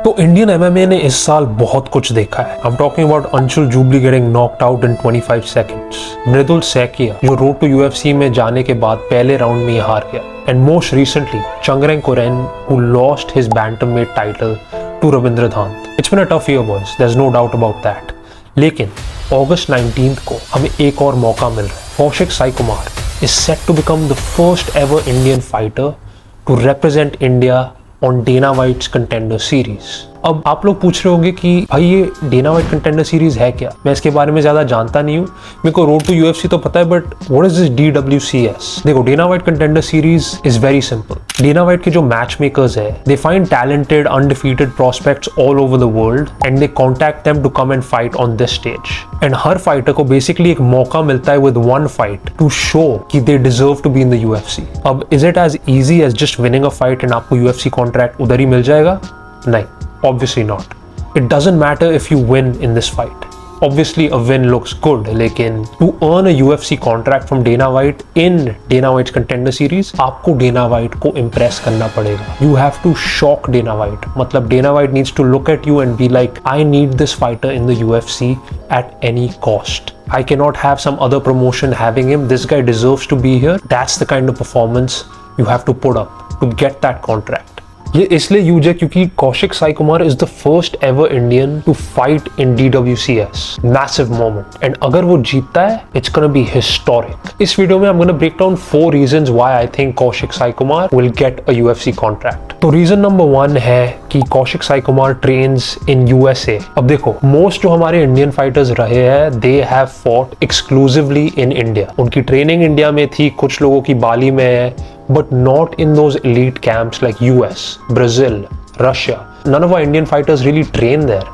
तो Indian MMA ने इस साल बहुत कुछ देखा है। I'm talking about Anshul Jubilee getting knocked out in 25 seconds, मृदुल सैकिया जो रोड टू यूएफसी में जाने के बाद पहले राउंड में ही हार गया, and most recently चंगरेंग कोरेन who lost his bantamweight title to Ravindra धांत। It's been a tough year boys, there's no doubt about that। लेकिन अगस्त 19 को हमें एक और मौका मिल रहा है। Kaushik Sai Kumar is set to become the first ever Indian fighter to represent India on Dana White's Contender Series। अब आप लोग पूछ रहे होंगे कि भाई ये डेना वाइट कंटेंडर सीरीज है क्या? मैं इसके बारे में ज्यादा जानता नहीं हूँ, मेरे को रोड टू यूएफसी तो पता है, but what is this DWCS? देखो, Dana White contender series is very simple. Dana White के जो मैच मेकर्स है, they find talented undefeated prospects all over the world and they contact them to come and fight on this stage. And हर fighter को basically एक मौका मिलता है with one fight to show कि they deserve to be in the UFC. अब is it as easy as just winning a fight and आपको UFC contract उधर ही मिल जाएगा? नहीं, obviously not. It doesn't matter if you win in this fight. Obviously a win looks good, लेकिन to earn a UFC contract from Dana White in Dana White's Contender Series, आपको Dana White को impress करना पड़ेगा। You have to shock Dana White। मतलब Dana White needs to look at you and be like, I need this fighter in the UFC at any cost. I cannot have some other promotion having him. This guy deserves to be here. That's the kind of performance you have to put up to get that contract। ये इसलिए use है क्योंकि Kaushik Sai Kumar is the first ever Indian to fight in DWCS. Massive moment, and अगर वो जीतता है it's gonna be historic. इस video में I am gonna break down 4 reasons why I think Kaushik Sai Kumar will get a UFC contract. तो reason number 1 है कि Kaushik Sai Kumar trains in USA. अब देखो, मोस्ट जो हमारे इंडियन फाइटर्स रहे हैं, they have fought exclusively in India. उनकी ट्रेनिंग इंडिया में थी, कुछ लोगों की बाली में है, but not in those elite camps like US, Brazil, Russia. None of our Indian fighters really train there.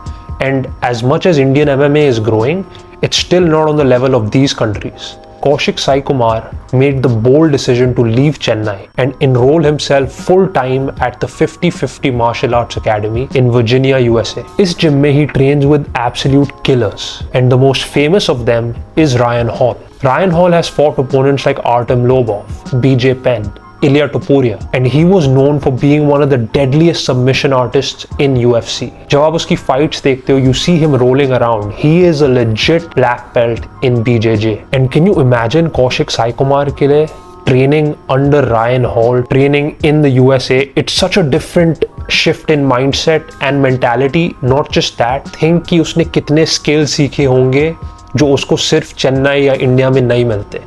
And as much as Indian MMA is growing, it's still not on the level of these countries. Kaushik Sai Kumar made the bold decision to leave Chennai and enroll himself full-time at the 50-50 Martial Arts Academy in Virginia, USA. इस gym में he trains with absolute killers, and the most famous of them is Ryan Hall. Ryan Hall has fought opponents like Artem Lobov, BJ Penn, Ilya Topuria, and he was known for being one of the deadliest submission artists in UFC. जब आप उसकी fights देखते हो, you see him rolling around. He is a legit black belt in BJJ. And can you imagine Kaushik Sai Kumar के लिए training under Ryan Hall, training in the USA? It's such a different shift in mindset and mentality. Not just that, think कि उसने कितने skills सीखे होंगे जो उसको सिर्फ चेन्नई या इंडिया में नहीं मिलते।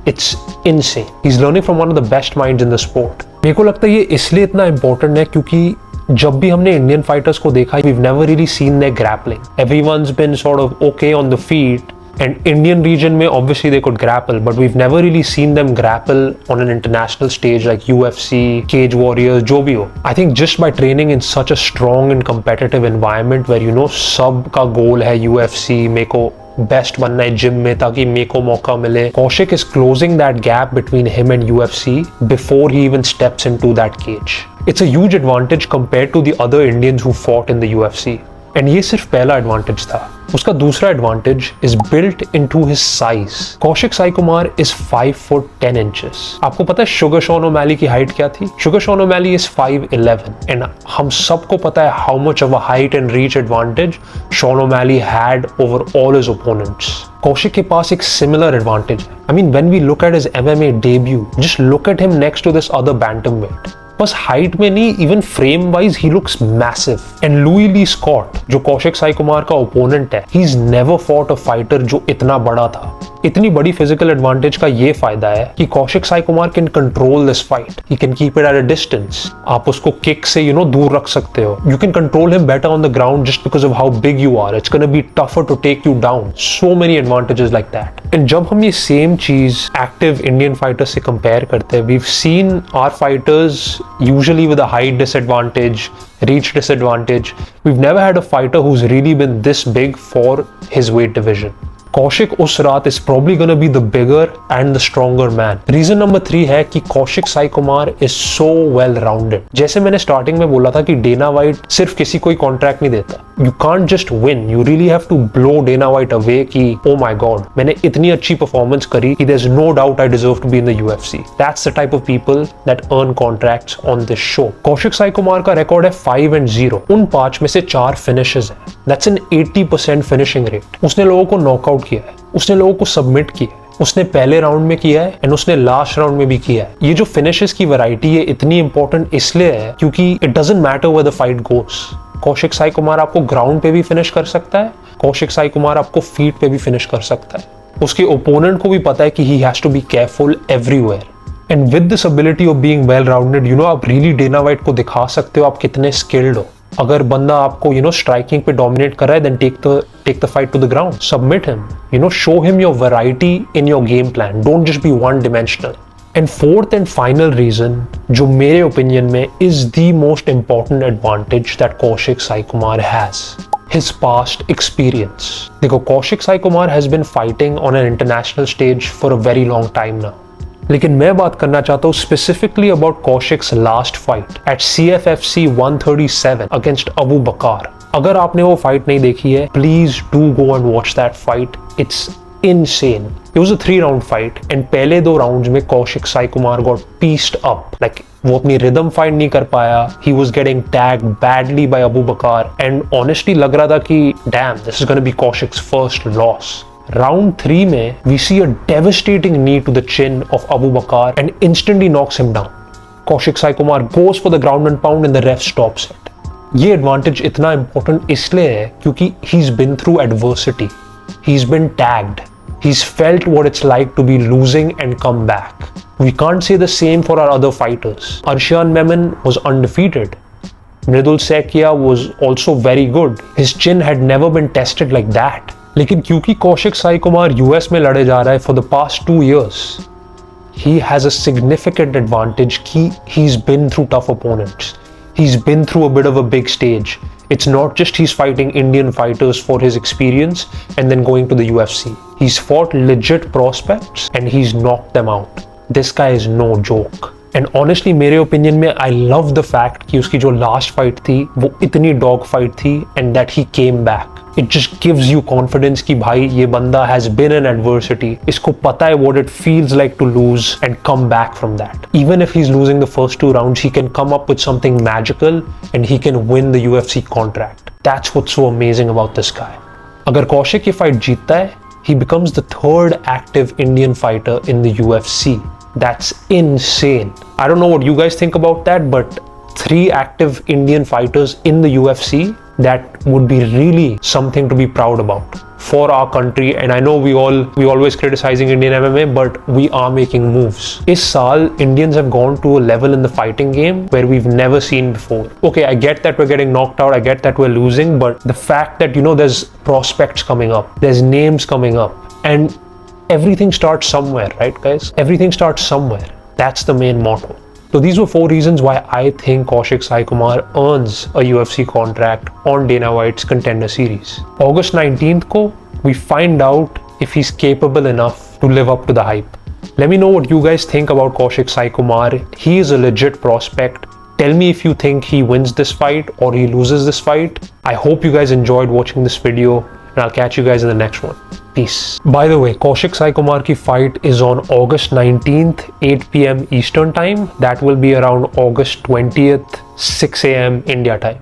It's insane. He's learning from one of the best minds in the sport. मेरे को लगता है ये इसलिए इतना important है क्योंकि जब भी हमने इंडियन फाइटर्स को देखा, we've never really seen their grappling. Everyone's been sort of okay on the feet, and Indian region में obviously they could grapple, but we've never really seen them grapple on an international stage like UFC, Cage Warriors, जो भी हो। I think just by training in such a strong and competitive environment where you know सब का गोल है UFC, मेरे को best बनना है जिम में ताकि मेरे को मौका मिले। Kaushik is closing that gap between him and UFC before he even steps into that cage. It's a huge advantage compared to the other Indians who fought in the UFC. And ये सिर्फ पहला advantage था। उसका दूसरा advantage is built into his size. Kaushik Sai Kumar is 5 feet 10 inches. आपको पता है Sugar Sean O'Malley की हाइट क्या थी? Sugar Sean O'Malley is 5'11", and हम सबको पता है how much of a height and reach advantage Sean O'Malley had over all his opponents. Kaushik के पास एक सिमिलर एडवांटेज है। I mean when we look at his MMA debut, just look at him next to this other bantamweight. बस height में नहीं, even frame wise he looks massive. And Louie Lee Scott जो कौशिक साई कुमार का opponent है, he is never fought a fighter जो इतना बड़ा था। इतनी बड़ी फिजिकल एडवांटेज का ये फायदा है कि Kaushik Sai Kumar can control this fight. He can keep it at a distance. आप उसको किक से दूर रख सकते हो। You can control him better on the ground just because of how big you are. It's gonna be tougher to take you down. So many advantages like that. And जब हम ये सेम चीज active Indian fighters से compare करते हैं, we have seen our fighters usually with a height disadvantage, reach disadvantage. We've never had a fighter who's really been this big for his weight division. Kaushik उस रात is probably gonna be the bigger and the stronger man. Reason number 3 है कि Kaushik Sai Kumar is so well rounded. जैसे मैंने starting में बोला था कि डेना वाइट सिर्फ किसी को ही कॉन्ट्रैक्ट नहीं देता. You can't just win. You really have to blow Dana White away कि oh my god, मैंने इतनी अच्छी परफॉर्मेंस करी कि there's no doubt I deserve to be in the UFC. That's the type of people that earn contracts on this show. Kaushik Sai Kumar का record है 5-0. उन 5 में से 4 फिनिशेस हैं. That's an 80% finishing rate. उसने लोगों को नॉकआउट किया है, उसने लोगों को सबमिट किया है, उसने पहले राउंड में किया है एंड उसने लास्ट राउंड में भी किया है. ये जो फिनिशेस की वैरायटी है इतनी इंपॉर्टेंट इसलिए है क्योंकि it doesn't matter where the fight goes. Kaushik Sai Kumar आपको ग्राउंड पे भी फिनिश कर सकता है, कौशिक साई कुमार आपको फीट पे भी फिनिश कर सकता है. उसके ओपोनेंट को भी पता है कि he has to be careful everywhere. And with this ability of being well rounded, you know, आप रियली डेना वाइट को दिखा सकते हो आप कितने स्किल्ड हो. अगर बंदा आपको यू नो स्ट्राइकिंग पे डोमिनेट कर रहा है, then take the fight to the ground, submit him, you know, show him your variety in your game plan. Don't just be one dimensional. And fourth and final reason, जो मेरे opinion में is the most important advantage that Kaushik Sai Kumar has, his past experience. देखो, Kaushik Sai Kumar has been fighting on an international stage for a very long time now. लेकिन मैं बात करना चाहता हूँ specifically about कौशिक's last fight at CFFC 137 against Abu बकार. अगर आपने वो फाइट नहीं देखी है, please do go and watch that fight. It's insane. It was a 3-round fight and पहले 2 राउंड्स में Kaushik Sai Kumar got pieced up. Like वो अपनी रिदम फाइंड नहीं कर पाया. He was getting tagged badly by Abu Bakar and honestly लग रहा था कि damn, this is gonna be Kaushik's first loss. Round 3 में we see a devastating knee to the chin of Abu Bakar and instantly knocks him down. Kaushik Sai Kumar goes for the ground and pound and the ref stops it. ये advantage इतना important इसलिए है क्योंकि he's been through adversity. He's been tagged. He's felt what it's like to be losing and come back. We can't say the same for our other fighters. Arshian Memon was undefeated. Mridul Sekia was also very good. His chin had never been tested like that. लेकिन क्योंकि Kaushik Sai Kumar US में लड़े जा रहा है for the past 2 years, he has a significant advantage कि he's been through tough opponents. He's been through a bit of a big stage. It's not just he's fighting Indian fighters for his experience and then going to the UFC. He's fought legit prospects and he's knocked them out. This guy is no joke. And honestly मेरे opinion में I love the fact कि उसकी जो last fight थी वो इतनी dog fight थी and that he came back. It just gives you confidence कि भाई ये बंदा has been in adversity. इसको पता है what it feels like to lose and come back from that. Even if he's losing the first 2 rounds, he can come up with something magical and he can win the UFC contract. That's what's so amazing about this guy. अगर कौशिक ये fight जीतता है, he becomes the 3rd active Indian fighter in the UFC. That's insane. I don't know what you guys think about that, but 3 active Indian fighters in the UFC, that would be really something to be proud about for our country. And I know we always criticizing Indian MMA, but we are making moves. Is saal Indians have gone to a level in the fighting game where we've never seen before. Okay, I get that we're getting knocked out, I get that we're losing, but the fact that, you know, there's prospects coming up, there's names coming up, and everything starts somewhere, right guys? Everything starts somewhere. That's the main motto. So these were 4 reasons why I think Kaushik Sai Kumar earns a UFC contract on Dana White's Contender Series. August 19th ko, we find out if he's capable enough to live up to the hype. Let me know what you guys think about Kaushik Sai Kumar. He is a legit prospect. Tell me if you think he wins this fight or he loses this fight. I hope you guys enjoyed watching this video and I'll catch you guys in the next one. Peace. By the way, Kaushik Sai Kumar ki fight is on August 19th, 8 PM Eastern time. That will be around August 20th, 6 AM India time.